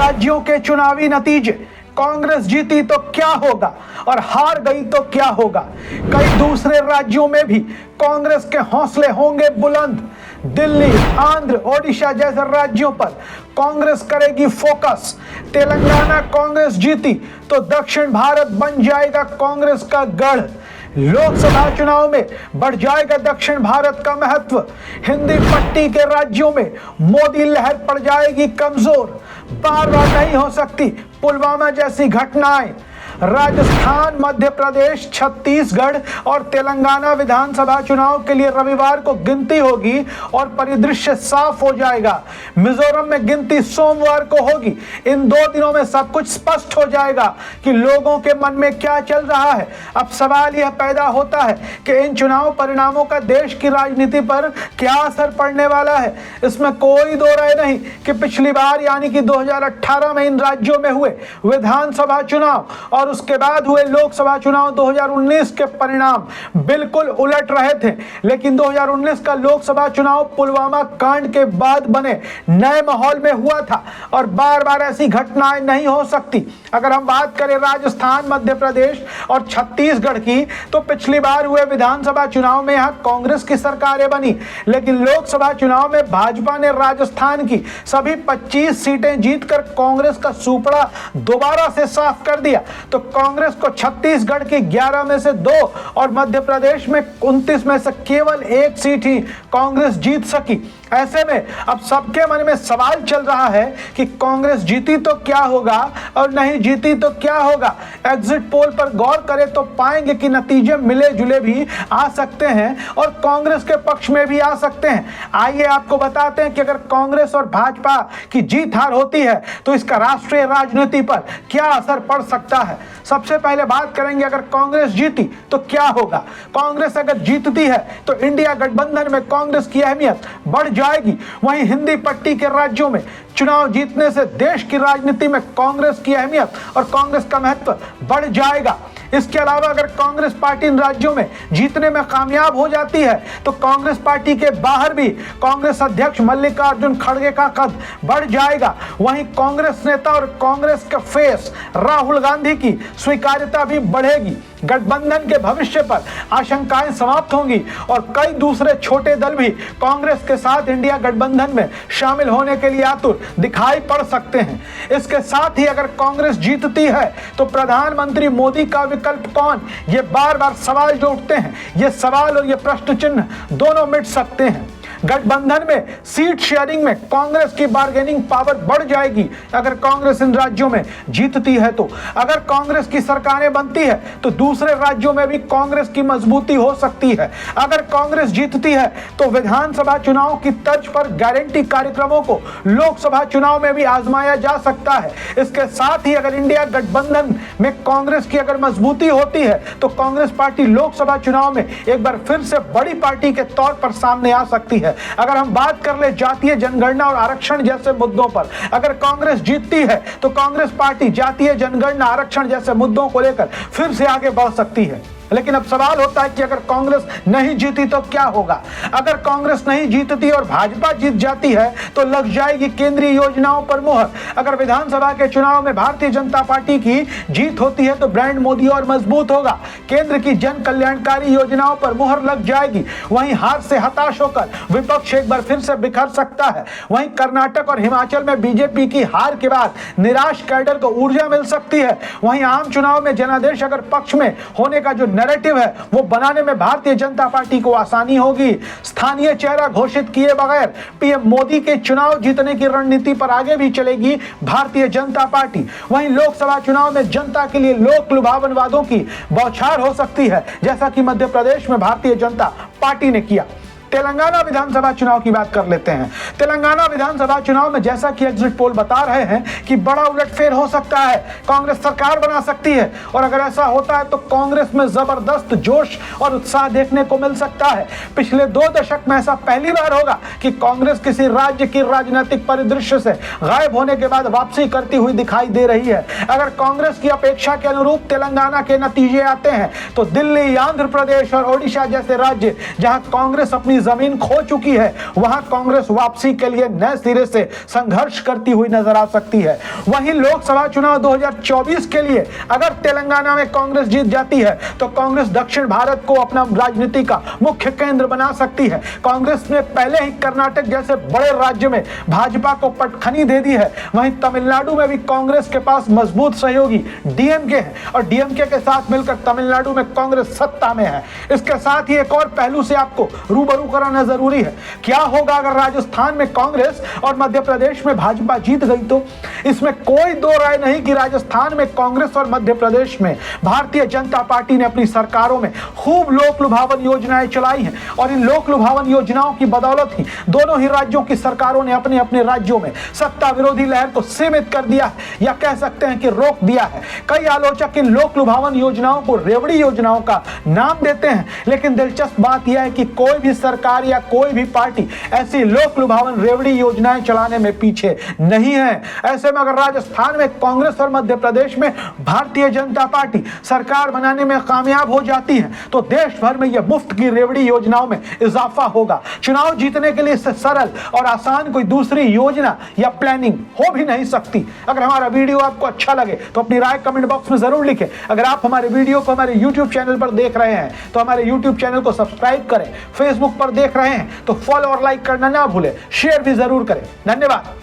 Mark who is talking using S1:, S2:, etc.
S1: राज्यों के चुनावी नतीजे, कांग्रेस जीती तो क्या होगा और हार गई तो क्या होगा। कई दूसरे राज्यों में भी कांग्रेस के हौसले होंगे बुलंद। दिल्ली, आंध्र, ओडिशा जैसे राज्यों पर कांग्रेस करेगी फोकस। तेलंगाना कांग्रेस जीती तो दक्षिण भारत बन जाएगा कांग्रेस का गढ़। लोकसभा चुनाव में बढ़ जाएगा दक्षिण भारत का महत्व। हिंदी पट्टी के राज्यों में मोदी लहर पड़ जाएगी कमजोर। बार बार नहीं हो सकती पुलवामा जैसी घटनाएं। राजस्थान, मध्य प्रदेश, छत्तीसगढ़ और तेलंगाना विधानसभा चुनाव के लिए रविवार को गिनती होगी और परिदृश्य साफ हो जाएगा। मिजोरम में गिनती सोमवार को होगी। इन 2 दिनों में सब कुछ स्पष्ट हो जाएगा कि लोगों के मन में क्या चल रहा है। अब सवाल यह पैदा होता है कि इन चुनाव परिणामों का देश की राजनीति पर क्या असर पड़ने वाला है। इसमें कोई दो राय नहीं कि पिछली बार यानी कि 2018 में इन राज्यों में हुए विधानसभा चुनाव और उसके बाद हुए लोकसभा चुनाव 2019 के परिणाम बिल्कुल उलट रहे थे। लेकिन 2019 का लोकसभा चुनाव पुलवामा कांड के बाद बने नए माहौल में हुआ था और बार बार ऐसी घटनाएं नहीं हो सकती। अगर हम बात करें राजस्थान, मध्य प्रदेश और छत्तीसगढ़ की, तो पिछली बार हुए विधानसभा चुनाव में यहां कांग्रेस की सरकारें बनी, लेकिन लोकसभा चुनाव में भाजपा ने राजस्थान की सभी 25 सीटें जीतकर कांग्रेस का सुपड़ा दोबारा से साफ कर दिया। तो कांग्रेस को छत्तीसगढ़ की 11 में से 2 और मध्य प्रदेश में 29 में से केवल 1 सीट ही कांग्रेस जीत सकी। ऐसे में अब सबके मन में सवाल चल रहा है कि कांग्रेस जीती तो क्या होगा और नहीं जीती तो क्या होगा। एग्जिट पोल पर गौर करें तो पाएंगे कि नतीजे मिले जुले भी आ सकते हैं और कांग्रेस के पक्ष में भी आ सकते हैं। आइए आपको बताते हैं कि अगर कांग्रेस और भाजपा की जीत हार होती है तो इसका राष्ट्रीय राजनीति पर क्या असर पड़ सकता है। सबसे पहले बात करेंगे अगर कांग्रेस जीती तो क्या होगा। कांग्रेस अगर जीतती है तो इंडिया गठबंधन में कांग्रेस की अहमियत बढ़ जाएगी। वहीं हिंदी पट्टी के राज्यों में चुनाव जीतने से देश की राजनीति में कांग्रेस की अहमियत और कांग्रेस का महत्व बढ़ जाएगा। इसके अलावा अगर कांग्रेस पार्टी इन राज्यों में जीतने में कामयाब हो जाती है तो कांग्रेस पार्टी के बाहर भी कांग्रेस अध्यक्ष मल्लिकार्जुन खड़गे का कद बढ़ जाएगा। वहीं कांग्रेस नेता और कांग्रेस के फेस राहुल गांधी की स्वीकार्यता भी बढ़ेगी। गठबंधन के भविष्य पर आशंकाएं समाप्त होंगी और कई दूसरे छोटे दल भी कांग्रेस के साथ इंडिया गठबंधन में शामिल होने के लिए आतुर दिखाई पड़ सकते हैं। इसके साथ ही अगर कांग्रेस जीतती है तो प्रधानमंत्री मोदी का विकल्प कौन, ये बार बार सवाल जो उठते हैं, ये सवाल और ये प्रश्न चिन्ह दोनों मिट सकते हैं। गठबंधन में सीट शेयरिंग में कांग्रेस की बार्गेनिंग पावर बढ़ जाएगी अगर कांग्रेस इन राज्यों में जीतती है तो। अगर कांग्रेस की सरकारें बनती है तो दूसरे राज्यों में भी कांग्रेस की मजबूती हो सकती है। अगर कांग्रेस जीतती है तो विधानसभा चुनाव की तर्ज पर गारंटी कार्यक्रमों को लोकसभा चुनाव में भी आजमाया जा सकता है। इसके साथ ही अगर इंडिया गठबंधन में कांग्रेस की अगर मजबूती होती है तो कांग्रेस पार्टी लोकसभा चुनाव में एक बार फिर से बड़ी पार्टी के तौर पर सामने आ सकती है। अगर हम बात कर ले जातीय जनगणना और आरक्षण जैसे मुद्दों पर, अगर कांग्रेस जीतती है तो कांग्रेस पार्टी जातीय जनगणना, आरक्षण जैसे मुद्दों को लेकर फिर से आगे बढ़ सकती है। लेकिन अब सवाल होता है कि अगर कांग्रेस नहीं जीती तो क्या होगा। अगर कांग्रेस नहीं जीतती और भाजपा जीत जाती है तो लग जाएगी केंद्रीय योजनाओं पर मुहर। अगर विधानसभा के चुनाव में भारतीय जनता पार्टी की जीत होती है तो ब्रांड मोदी और मजबूत होगा। केंद्र की जन कल्याणकारी योजनाओं पर मुहर लग जाएगी। वहीं हार से हताश होकर विपक्ष एक बार फिर से बिखर सकता है। वहीं कर्नाटक और हिमाचल में बीजेपी की हार के बाद निराश कैडर को ऊर्जा मिल सकती है। वहीं आम चुनाव में जनादेश अगर पक्ष में होने का जो नैरेटिव है वो बनाने में भारतीय जनता पार्टी को आसानी होगी। स्थानीय चेहरा घोषित किए बगैर पीएम मोदी के चुनाव जीतने की रणनीति पर आगे भी चलेगी भारतीय जनता पार्टी। वहीं लोकसभा चुनाव में जनता के लिए लोक लुभावन वादों की बौछार हो सकती है, जैसा कि मध्य प्रदेश में भारतीय जनता पार्टी ने किया। तेलंगाना विधानसभा चुनाव की बात कर लेते हैं। तेलंगाना विधानसभा चुनाव में जैसा कि एग्जिट पोल बता रहे हैं कि बड़ा उलटफेर हो सकता है, कांग्रेस सरकार बना सकती है और अगर ऐसा होता है तो कांग्रेस में जबरदस्त जोश और उत्साह देखने को मिल सकता है। पिछले 2 दशक में ऐसा पहली बार होगा कि कांग्रेस किसी राज्य की राजनीतिक परिदृश्य से गायब होने के बाद वापसी करती हुई दिखाई दे रही है। अगर कांग्रेस की अपेक्षा के अनुरूप तेलंगाना के नतीजे आते हैं तो दिल्ली, आंध्र प्रदेश और ओडिशा जैसे राज्य जहां कांग्रेस अपनी अपनी जमीन खो चुकी है, वहां कांग्रेस वापसी के लिए नए सिरे से संघर्ष करती हुई नजर आ सकती है। वहीं लोकसभा चुनाव 2024 के लिए अगर तेलंगाना में कांग्रेस जीत जाती है तो कांग्रेस दक्षिण भारत को अपना राजनीति का मुख्य केंद्र बना सकती है। कांग्रेस ने पहले ही कर्नाटक जैसे बड़े राज्य में भाजपा को पटखनी दे दी है। वहीं तमिलनाडु में भी कांग्रेस के पास मजबूत सहयोगी डीएमके है और डीएमके के साथ मिलकर तमिलनाडु में कांग्रेस सत्ता में है। इसके साथ ही एक और पहलू से आपको रूबरू कराना जरूरी है। क्या होगा अगर राजस्थान में कांग्रेस और मध्य प्रदेश में भाजपा जीत गई तो? इसमें कोई दो राय नहीं कि राजस्थान में कांग्रेस और मध्य प्रदेश में भारतीय जनता पार्टी ने अपनी सरकारों में खूब लोक लुभावन योजनाएं चलाई हैं और इन लोक लुभावन योजनाओं की बदौलत ही दोनों ही राज्यों की सरकारों ने अपने अपने राज्यों में सत्ता विरोधी लहर को सीमित कर दिया है या कह सकते हैं कि रोक दिया है। कई आलोचक इन लोक लुभावन योजनाओं को रेवड़ी योजनाओं का नाम देते हैं, लेकिन दिलचस्प बात यह है कि कोई भी सरकार या कोई भी पार्टी ऐसी लोक लुभावन रेवड़ी योजनाएं चलाने में पीछे नहीं है। ऐसे में अगर राजस्थान में कांग्रेस और मध्य प्रदेश में भारतीय जनता पार्टी सरकार बनाने में कामयाब हो जाती है तो देश भर में यह मुफ्त की रेवड़ी योजनाओं में इजाफा होगा। चुनाव जीतने के लिए इससे सरल और आसान कोई दूसरी योजना या प्लानिंग हो भी नहीं सकती। अगर हमारा वीडियो आपको अच्छा लगे तो अपनी राय कमेंट बॉक्स में जरूर लिखें। अगर आप हमारे वीडियो को हमारे YouTube चैनल पर देख रहे हैं तो हमारे YouTube चैनल को सब्सक्राइब करें। फेसबुक पर देख रहे हैं तो फॉलो और लाइक करना ना भूलें। शेयर भी जरूर करें। धन्यवाद।